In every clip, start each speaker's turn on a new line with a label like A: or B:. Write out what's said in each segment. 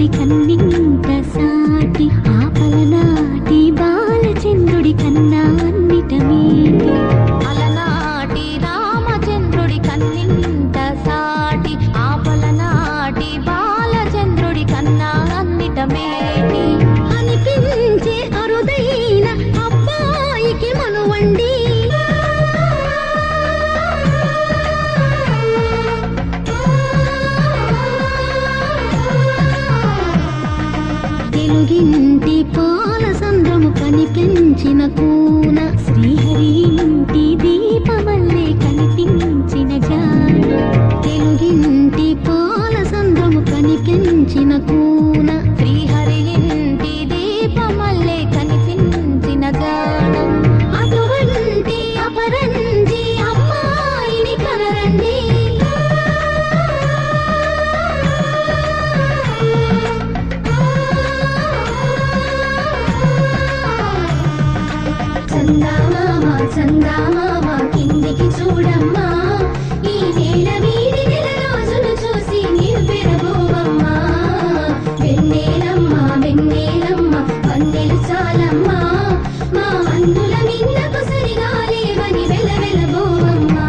A: చంద్రుడి కన్నింత సాటి ఆపలనాటి బాలచంద్రుడి కన్నా అన్నిట మీటి
B: అలనాటి రామచంద్రుడి కన్నింత సాటి ఆపలనాటి బాలచంద్రుడి కన్నా అన్నిట మేటి
A: అనిపించే అరుదైన అబ్బాయికి మనువండి తెలుగింటి పాల సంద్రము కనిపించిన కూన శ్రీహరి ఇంటి దీపమల్లే కనిపించిన జాన తెలుగింటి పాల సంద్రము కనిపించిన కూన
B: శ్రీహరి ఇంటి దీపమల్లే కనిపించిన గానం
A: అటువంటి అపరంజి అమ్మాయిని కనరండి చందామామ చందామామ కిందికి చూడమ్మా ఈ నేల వీడి నెల రోజులు చూసి నీవు పెరగోవమ్మా వెన్నెలమ్మ వెన్నెలమ్మ వన్నెలు చాలమ్మా మా అందుల మిన్నకు సరిగా లేవని వెలవెలబోవమ్మా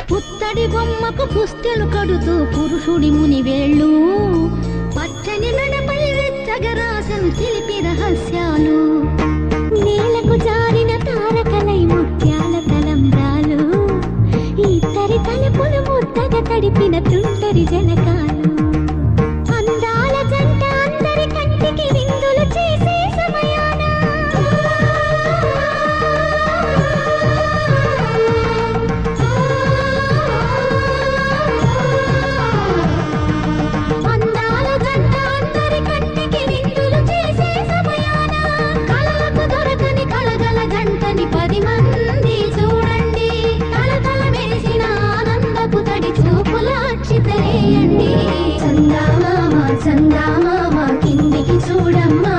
A: పుత్తడి బొమ్మకు పుస్తెలు కడుతూ పురుషుడి ముని వేళ్ళు పచ్చని నడపై వెచ్చగరాసను చిలిపి రహస్యాలు నేలకు జారిన తారకలై ముత్యాల తలంబ్రాలు ఇద్దరి తలుపులు ముద్దగా తడిపిన తుంటరి జలకాలు అందాల జంట అందరి కంటికి విందులు చేసే సమయాన అందాల జంట అందరి కంటికి విందులు చేసే సమయాన కళలకు దొరకని కళగల జంటని 10 మంది చూడండి కళకళ మెరిసిన ఆనందపు తడి చూపుల అక్షితలేయండి చందామామ చందామామ కిందికి చూడమ్మా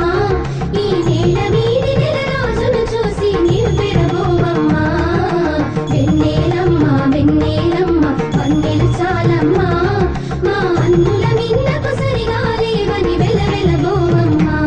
A: ఈ నేల వీడి నెల రోజులు చూసి నీవు పెరగోవమ్మా వెన్నెలమ్మ వెన్నెలమ్మ వన్నెలు చాలమ్మా మా అందుల మిన్నకు సరిగా లేవని వెలవెలబోవమ్మా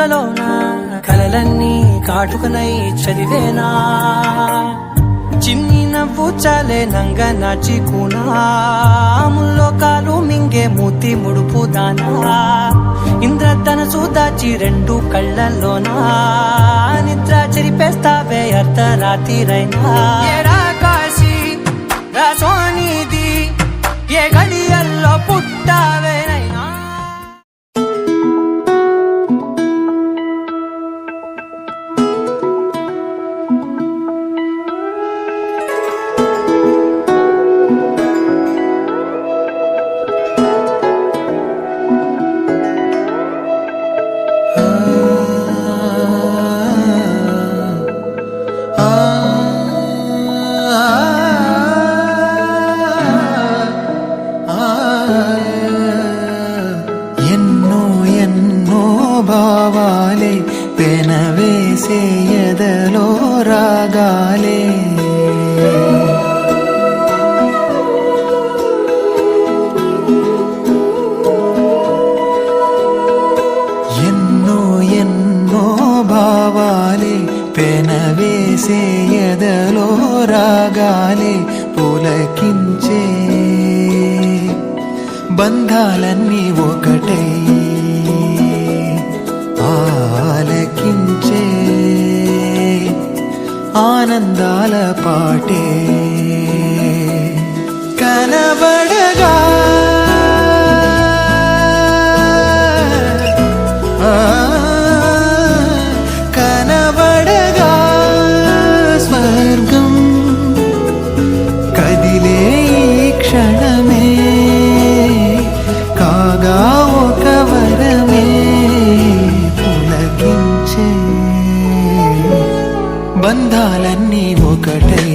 C: కనులలోన కలలన్నీ కాటుకనై చదివేనా చిన్ని నవ్వు చాలే నంగ నాచి ముల్లోకాలు మింగే మూతి ముడుపు దానా ఇంద్రధనసు దాచి రెండు కళ్ళల్లోనా నిద్ర చెరిపేస్తావే అర్ధరాత్రిరైనా ఏరా కాశీ రా సోనిది ఏ గడియల్లో పుట్టావేనైనా
D: ఎన్నో ఎన్నో భావాలే పెనవేసే ఎదలో రాగాలే ఎన్నో ఎన్నో భావాలే పెనవేసే ఎదలో రాగాలే పులకించే బంధాలన్నీ ఒకటై ఆలకించే ఆనందాల పాటే కనబడగా కనబడగా స్వర్గం కదిలే ఈ క్షణమే కాగా ఒక వరమే పులకించే బంధాలన్నీ ఒకటై